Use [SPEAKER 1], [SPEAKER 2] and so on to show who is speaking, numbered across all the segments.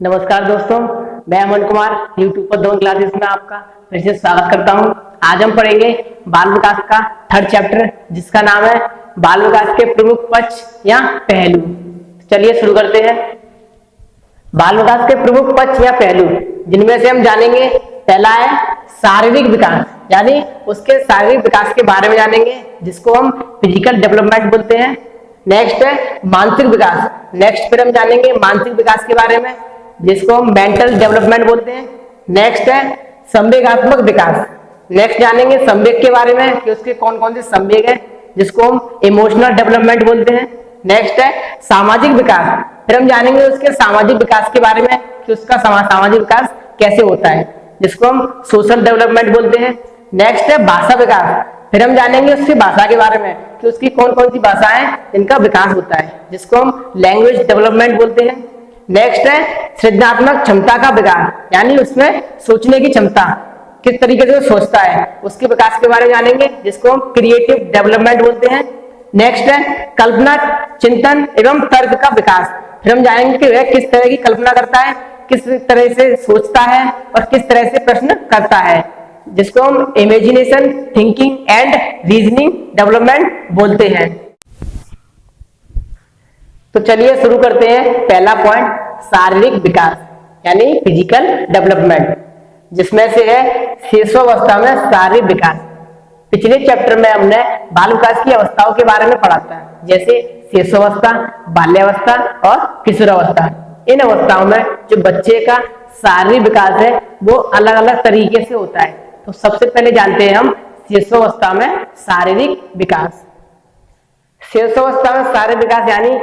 [SPEAKER 1] नमस्कार दोस्तों, मैं अमन कुमार यूट्यूब पर दोनों क्लासेस में आपका फिर से स्वागत करता हूं। आज हम पढ़ेंगे बाल विकास का थर्ड चैप्टर, जिसका नाम है बाल विकास के प्रमुख पक्ष या पहलू। चलिए शुरू करते हैं। बाल विकास के प्रमुख पक्ष या पहलू, जिनमें से हम जानेंगे, पहला है शारीरिक विकास, यानी उसके शारीरिक विकास के बारे में जानेंगे, जिसको हम फिजिकल डेवलपमेंट बोलते हैं। नेक्स्ट है मानसिक विकास, नेक्स्ट फिर हम जानेंगे मानसिक विकास के बारे में, जिसको हम मेंटल डेवलपमेंट बोलते हैं। नेक्स्ट है संवेगात्मक विकास, नेक्स्ट जानेंगे संवेग के बारे में कि उसके कौन कौन से संवेग है, जिसको हम इमोशनल डेवलपमेंट बोलते हैं। नेक्स्ट है सामाजिक विकास, फिर हम जानेंगे उसके सामाजिक विकास के बारे में कि उसका सामाजिक विकास कैसे होता है, जिसको हम सोशल डेवलपमेंट बोलते हैं। नेक्स्ट है भाषा विकास, फिर हम जानेंगे उसकी भाषा के बारे में कि उसकी कौन कौन सी भाषाएं जिनका विकास होता है, जिसको हम लैंग्वेज डेवलपमेंट बोलते हैं। नेक्स्ट है सृजनात्मक क्षमता का विकास, यानी उसमें सोचने की क्षमता, किस तरीके से वो सोचता है, उसके विकास के बारे में जानेंगे, जिसको हम क्रिएटिव डेवलपमेंट बोलते हैं। नेक्स्ट है कल्पना, चिंतन एवं तर्क का विकास, फिर हम जानेंगे कि वह किस तरह की कल्पना करता है, किस तरह से सोचता है और किस तरह से प्रश्न करता है, जिसको हम imagination, thinking and reasoning development बोलते हैं। तो चलिए शुरू करते हैं। पहला पॉइंट शारीरिक विकास यानी फिजिकल डेवलपमेंट, जिसमें से है शिशुअवस्था में शारीरिक विकास। पिछले चैप्टर में हमने बाल विकास की अवस्थाओं के बारे में पढ़ा था, जैसे शिशुअवस्था, बाल्यावस्था और किशोरावस्था। इन अवस्थाओं में जो बच्चे का शारीरिक विकास है वो अलग अलग तरीके से होता है। तो सबसे पहले जानते हैं हम शिशुअवस्था में शारीरिक विकास। शिशुअवस्था में शारीरिक विकास यानी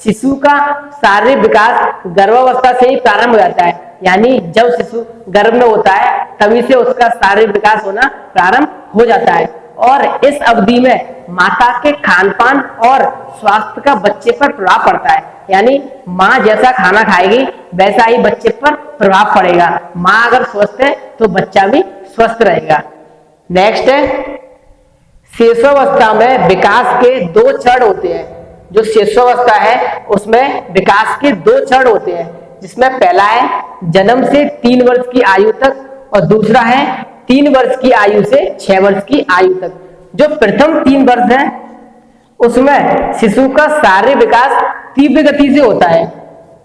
[SPEAKER 1] शिशु का शारीरिक विकास गर्भावस्था से ही प्रारंभ हो जाता है, यानी जब शिशु गर्भ में होता है तभी से उसका शारीरिक विकास होना प्रारंभ हो जाता है। और इस अवधि में माता के खानपान और स्वास्थ्य का बच्चे पर प्रभाव पड़ता है, यानी माँ जैसा खाना खाएगी वैसा ही बच्चे पर प्रभाव पड़ेगा। माँ अगर स्वस्थ है तो बच्चा भी स्वस्थ रहेगा। नेक्स्ट है शिशुअवस्था में विकास के दो चरण होते हैं। जो शिशुअवस्था है उसमें विकास के दो चरण होते हैं, जिसमें पहला है जन्म से 3 वर्ष की आयु तक और दूसरा है 3 वर्ष की आयु से 6 वर्ष की आयु तक। जो प्रथम 3 वर्ष है उसमें शिशु का शारीरिक विकास तीव्र गति से होता है।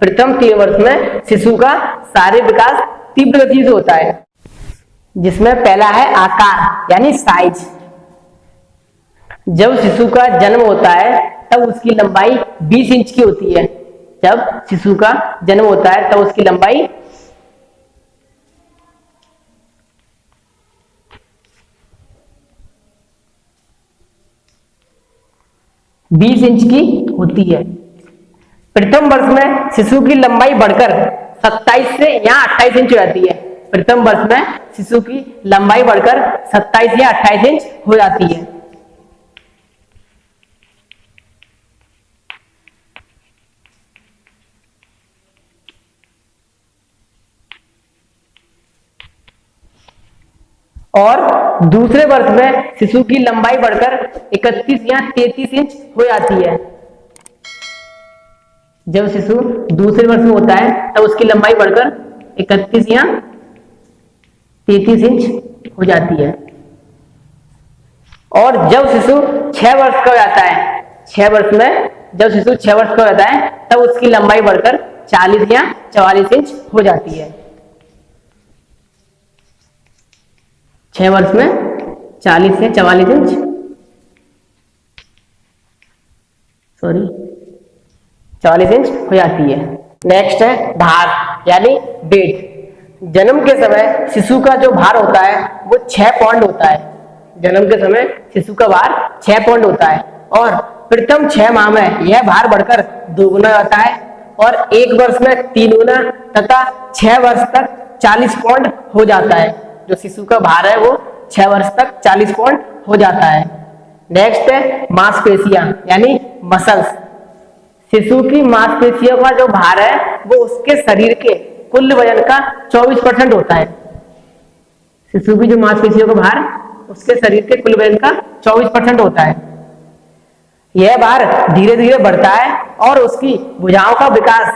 [SPEAKER 1] प्रथम 3 वर्ष में शिशु का शारीरिक विकास तीव्र गति से होता है, जिसमें पहला है आकार यानी साइज। जब शिशु का जन्म होता है तब उसकी लंबाई 20 इंच की होती है। जब शिशु का जन्म होता है तब उसकी लंबाई 20 इंच की होती है। प्रथम वर्ष में शिशु की लंबाई बढ़कर 27 से या 28 इंच हो जाती है। प्रथम वर्ष में शिशु की लंबाई बढ़कर 27 या 28 इंच हो जाती है। और दूसरे वर्ष में शिशु की लंबाई बढ़कर 31 या 33 इंच हो जाती है। जब शिशु दूसरे वर्ष में होता है तब उसकी लंबाई बढ़कर 31 या 33 इंच हो जाती है। और जब शिशु 6 वर्ष का हो जाता है, 6 वर्ष में जब शिशु 6 वर्ष का हो जाता है तब उसकी लंबाई बढ़कर 40 या 44 इंच हो जाती है। 6 वर्ष में 40 से 44 इंच 44 इंच हो जाती है। नेक्स्ट है भार यानी वेट। जन्म के समय शिशु का जो भार होता है वो 6 पाउंड होता है। जन्म के समय शिशु का भार 6 पाउंड होता है और प्रथम 6 माह में यह भार बढ़कर 2 गुना होता है और 1 वर्ष में 3 गुना तथा 6 वर्ष तक 40 पाउंड हो जाता है। जो शिशु का भार है वो 6 वर्ष तक 40 पाउंड हो जाता है। नेक्स्ट है मांसपेशियां यानी मसल्स। शिशु की मांसपेशियों का जो भार है वो उसके शरीर के कुल वजन का 24% होता है। शिशु की जो मांसपेशियों का भार उसके शरीर के कुल वजन का 24% होता है। यह भार धीरे धीरे बढ़ता है और उसकी भुजाओं का विकास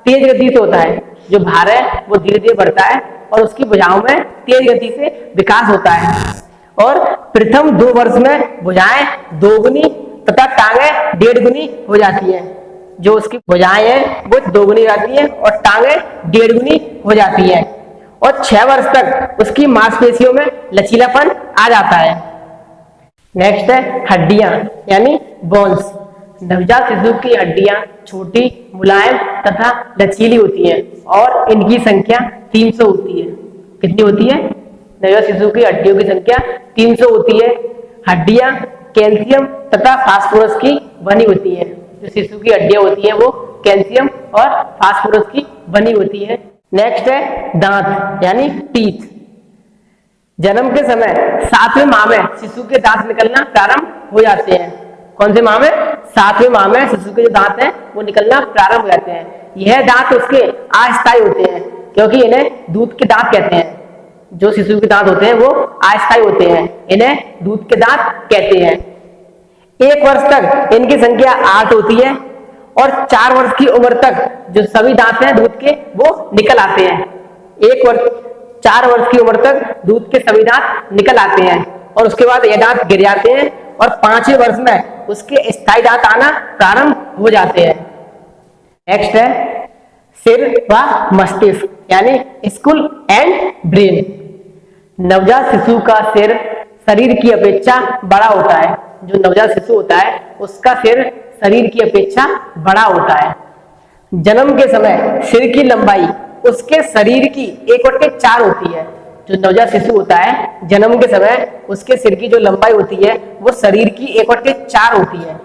[SPEAKER 1] तेज गति से होता है। जो भार है वो धीरे धीरे बढ़ता है और उसकी भुजाओं में तेज गति से विकास होता है। और प्रथम 2 वर्ष में भुजाएं 2 गुनी तथा टांगे 1.5 गुनी हो जाती हैं। जो उसकी भुजाएं हैं वो 2 गुनी जाती हैं और टांगे 1.5 गुनी हो जाती हैं। और 6 वर्ष तक उसकी मांसपेशियों में लचीलापन आ जाता है। नेक्स्ट है हड्डियां यानी बोन्स। नवजात शिशु की हड्डियां छोटी, मुलायम तथा लचीली होती हैं और इनकी संख्या 300 होती है। कितनी होती है? नवजात शिशु की हड्डियों की संख्या 300 होती है। हड्डियां कैल्शियम तथा फास्फोरस की बनी होती है। जो शिशु की हड्डियां होती हैं वो कैल्शियम और फास्फोरस की बनी होती है। नेक्स्ट है दांत यानी टीथ। जन्म के समय 7वें माह में शिशु के दांत निकलना प्रारंभ हो जाते हैं। कौन से माह में? 7वें माह में शिशु के जो दांत हैं वो निकलना प्रारंभ हो जाते हैं। यह दांत उसके अस्थायी होते हैं क्योंकि इन्हें दूध के दांत कहते हैं। जो शिशु के दांत होते हैं वो अस्थायी होते हैं, इन्हें दूध के दांत कहते हैं। 1 वर्ष तक इनकी संख्या 8 होती है और 4 वर्ष की उम्र तक जो सभी दांत हैं दूध के वो निकल आते हैं। 4 वर्ष की उम्र तक दूध के सभी दांत निकल आते हैं और उसके बाद ये दांत गिर जाते हैं और 5वें वर्ष में उसके स्थायी दांत आना प्रारंभ हो जाते हैं। नेक्स्ट है सिर व मस्तिष्क यानी स्कुल एंड ब्रेन। नवजात शिशु का सिर शरीर की अपेक्षा बड़ा होता है। जो नवजात शिशु होता है उसका सिर शरीर की अपेक्षा बड़ा होता है। जन्म के समय सिर की लंबाई उसके शरीर की 1/4 होती है। जो नवजात शिशु होता है जन्म के समय उसके सिर की जो लंबाई होती है वो शरीर की 1/4 होती है।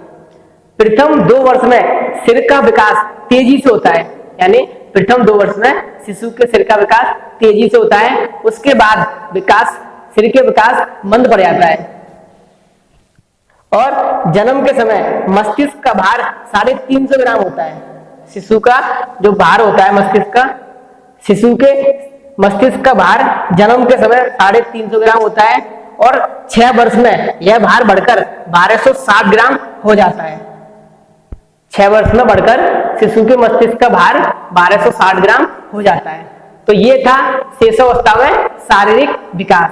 [SPEAKER 1] प्रथम 2 वर्ष में सिर का विकास तेजी से होता है, यानी प्रथम 2 वर्ष में शिशु के सिर का विकास तेजी से होता है। उसके बाद सिर के विकास मंद पड़ जाता है। और जन्म के समय मस्तिष्क का भार 350 ग्राम होता है। शिशु का जो भार होता है शिशु के मस्तिष्क का भार जन्म के समय 350 ग्राम होता है और 6 वर्ष में यह भार बढ़कर 1260 ग्राम हो जाता है। 6 वर्ष में बढ़कर शिशु के मस्तिष्क का भार 1260 ग्राम हो जाता है। तो ये था शिशुअवस्था में शारीरिक विकास।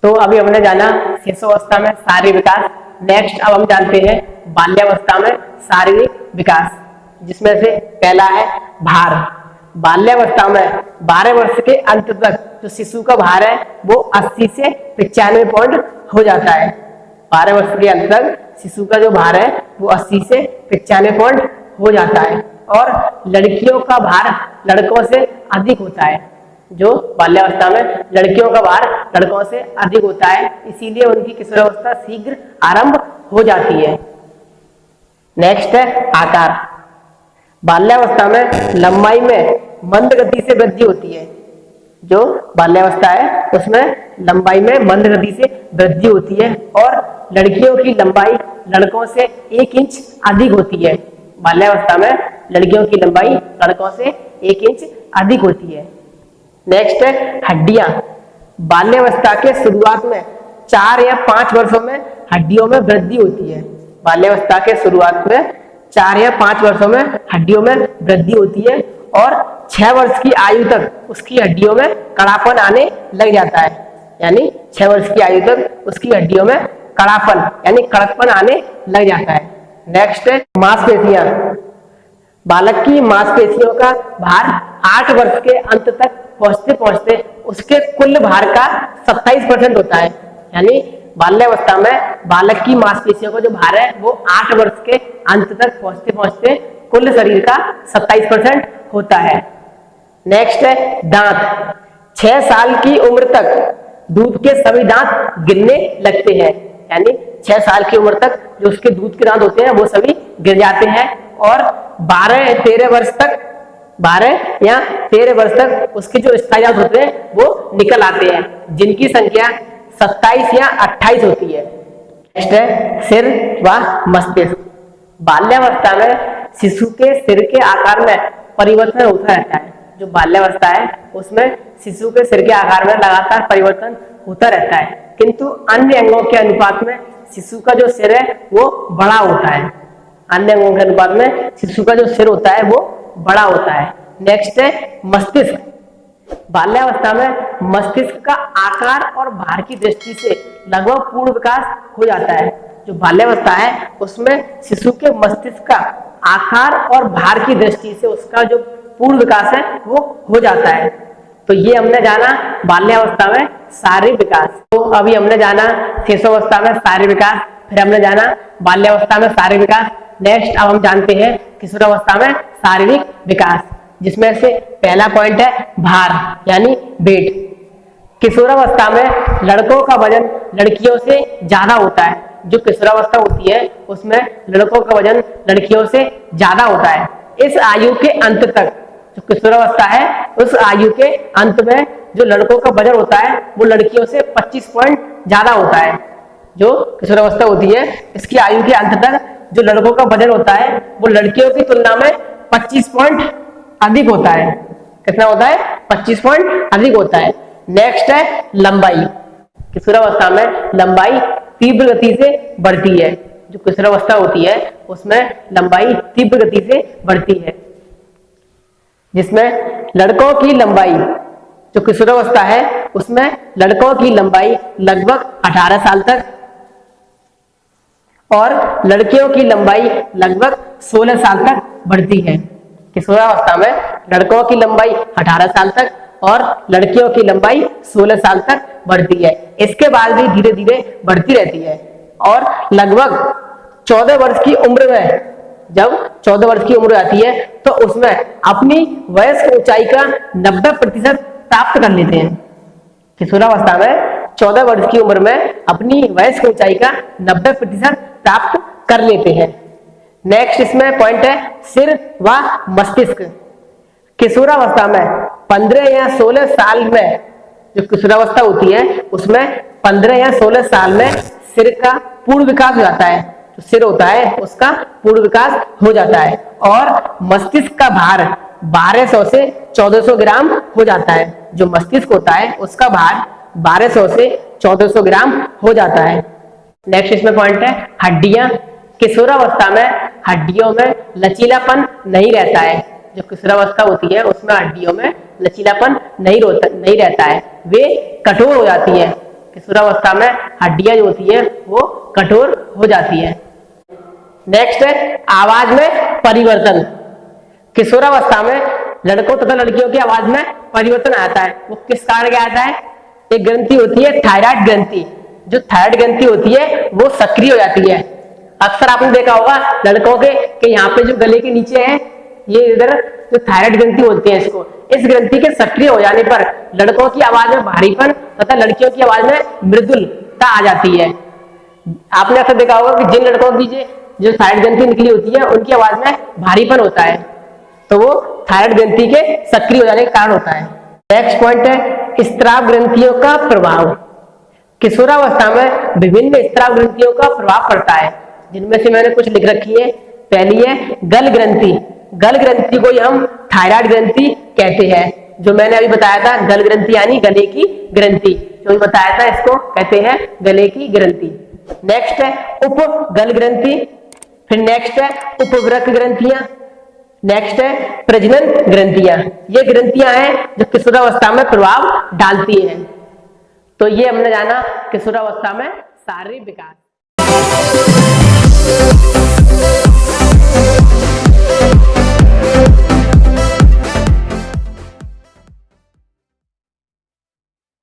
[SPEAKER 1] तो अभी हमने जाना शिशुअवस्था में शारीरिक विकास। नेक्स्ट अब हम जानते हैं बाल्यावस्था में शारीरिक विकास, जिसमें से पहला है भार। बाल्यावस्था में 12 वर्ष के अंत तक जो शिशु का भार है वो 80 से 95 पॉइंट हो जाता है। 12 वर्ष के अंत तक शिशु का जो भार है वो 80 से 95 पॉइंट हो जाता है। और लड़कियों का भार लड़कों से अधिक होता है। जो बाल्यावस्था में लड़कियों का भार लड़कों से अधिक होता है, इसीलिए उनकी किशोरावस्था शीघ्र आरंभ हो जाती है। नेक्स्ट है आकार। बाल्यावस्था में लंबाई में मंद गति से वृद्धि होती है। जो बाल्यावस्था है उसमें लंबाई में मंद गति से वृद्धि होती है और लड़कियों की लंबाई लड़कों से 1 इंच अधिक होती है। बाल्यावस्था में लड़कियों की लंबाई लड़कों से 1 इंच अधिक होती है। नेक्स्ट है हड्डियां। बाल्यावस्था के शुरुआत में 4 या 5 वर्षों में हड्डियों में वृद्धि होती है। बाल्यावस्था के शुरुआत में 4 या 5 वर्षों में हड्डियों में वृद्धि होती है और 6 वर्ष की आयु तक उसकी हड्डियों में कड़ापन आने लग जाता है। यानी 6 वर्ष की आयु तक उसकी हड्डियों में कड़ापन यानी कड़कपन आने लग जाता है। नेक्स्ट है मांसपेशियां। बालक की मांसपेशियों का भार 8 वर्ष के अंत तक पहुंचते पहुंचते उसके कुल भार का 27% होता है। यानी बाल्यावस्था में बालक की मांसपेशियों का जो भार है वो 8 वर्ष के अंत तक पहुंचते पहुंचते कुल शरीर का 27% होता है। नेक्स्ट है दांत। 6 साल की उम्र तक दूध के सभी दांत गिरने लगते हैं। यानी 6 साल की उम्र तक जो उसके दूध के दांत होते हैं वो सभी गिर जाते हैं और 12 या 13 वर्ष तक उसके जो स्थायी दांत होते हैं वो निकल आते हैं, जिनकी संख्या 27 या 28 होती है। नेक्स्ट है सिर व मस्तिष्क। बाल्यावस्था में शिशु के सिर के आकार में परिवर्तन होता रहता है। जो बाल्यावस्था है उसमें शिशु के सिर के आकार में लगातार परिवर्तन होता रहता है, किंतु अन्य अंगों के अनुपात में शिशु का जो सिर है वो बड़ा होता है। अन्य अंगों के अनुपात में शिशु का जो सिर होता है वो बड़ा होता है। नेक्स्ट है मस्तिष्क। बाल्यावस्था में मस्तिष्क का आकार और भार की दृष्टि से लगभग पूर्ण विकास हो जाता है। जो बाल्यावस्था है उसमें शिशु के मस्तिष्क का आकार और भार की दृष्टि से उसका जो पूर्ण विकास है वो हो जाता है। तो ये हमने जाना बाल्यावस्था में शारीरिक विकास। तो अभी हमने जाना शिशुअवस्था में शारीरिक विकास, फिर हमने जाना बाल्यावस्था में शारीरिक विकास। नेक्स्ट अब हम जानते हैं किशोरावस्था में शारीरिक विकास, जिसमें से पहला पॉइंट है भार यानी वेट। किशोरावस्था में लड़कों का वजन लड़कियों से ज्यादा होता है। जो किशोरावस्था होती है उसमें लड़कों का वजन लड़कियों से ज्यादा होता है। इस आयु के अंत तक जो किशोरावस्था है उस आयु के अंत में जो लड़कों का वजन होता है वो लड़कियों से 25 पॉइंट ज्यादा होता है। जो किशोरावस्था होती है इसकी आयु के अंत तक जो लड़कों का वजन होता है वो लड़कियों की तुलना में 25 पॉइंट अधिक होता है। कितना होता है? 25 पॉइंट अधिक होता है। नेक्स्ट है लंबाई। किशोरावस्था में लंबाई तीव्र गति से बढ़ती है। जो किशोरावस्था होती है उसमें लंबाई तीव्र गति से बढ़ती है, जिसमें लड़कों की लंबाई, जो किशोरावस्था है उसमें लड़कों की लंबाई लगभग 18 साल तक और लड़कियों की लंबाई लगभग 16 साल तक बढ़ती है। किशोरावस्था में लड़कों की लंबाई 18 साल तक और लड़कियों की लंबाई 16 साल तक बढ़ती है। इसके बाद भी धीरे धीरे बढ़ती रहती है और लगभग 14 वर्ष की उम्र में, जब 14 वर्ष की उम्र आती है तो उसमें अपनी वयस्क ऊंचाई का 90% प्राप्त कर लेते हैं। किशोरावस्था में 14 वर्ष की उम्र में अपनी वयस्क ऊंचाई का 90% प्राप्त कर लेते हैं। नेक्स्ट इसमें पॉइंट है सिर व मस्तिष्क। किशोरावस्था में 15 या 16 साल में, जो किशोरावस्था होती है उसमें 15 या 16 साल में सिर का पूर्ण विकास हो जाता है। जो सिर होता है उसका पूर्ण विकास हो जाता है और मस्तिष्क का भार 1200 से 1400 ग्राम हो जाता है। जो मस्तिष्क होता है उसका भार 1200 से 1400 ग्राम हो जाता है। नेक्स्ट इसमें पॉइंट है हड्डियां। किशोरावस्था में हड्डियों में लचीलापन नहीं रहता है। जो किशोरावस्था होती है उसमें हड्डियों में लचीलापन नहीं रहता है, वे कठोर हो जाती है। किशोरावस्था में हड्डियां जो होती है वो कठोर हो जाती है। नेक्स्ट है आवाज में परिवर्तन। किशोरावस्था में लड़कों तथा लड़कियों की आवाज में परिवर्तन आता है। वो किस कारण के आता है? एक ग्रंथि होती है थायराइड ग्रंथि। जो थायराइड ग्रंथि होती है वो सक्रिय हो जाती है। अक्सर आपने देखा होगा लड़कों के कि यहाँ पे जो गले के नीचे है ये इधर जो थायराइड ग्रंथि बोलते हैं इसको, इस ग्रंथि के सक्रिय हो जाने पर लड़कों की आवाज में भारीपन तथा लड़कियों की आवाज में मृदुलता आ जाती है। आपने अक्सर देखा होगा कि जिन लड़कों की जो थायराइड ग्रंथि निकली होती है उनकी आवाज में भारीपन होता है, तो वो थायराइड ग्रंथि के सक्रिय हो जाने के कारण होता है। नेक्स्ट पॉइंट है स्त्राव ग्रंथियों का प्रभाव। किशोरावस्था में विभिन्न स्त्राव ग्रंथियों का प्रभाव पड़ता है, जिनमें से मैंने कुछ लिख रखी है। पहली है गल ग्रंथि। गल ग्रंथि को हम थायराइड ग्रंथि कहते हैं। जो मैंने अभी बताया था गल ग्रंथि यानी गले की ग्रंथि, जो बताया था इसको कहते हैं गले की ग्रंथि। नेक्स्ट है उपगल ग्रंथि, फिर नेक्स्ट है उपवृक्क ग्रंथियां, नेक्स्ट है प्रजनन ग्रंथियां। ये ग्रंथियां हैं जो किशोरावस्था में प्रभाव डालती हैं। तो ये हमने जाना किशोरावस्था में शारीरिक विकास।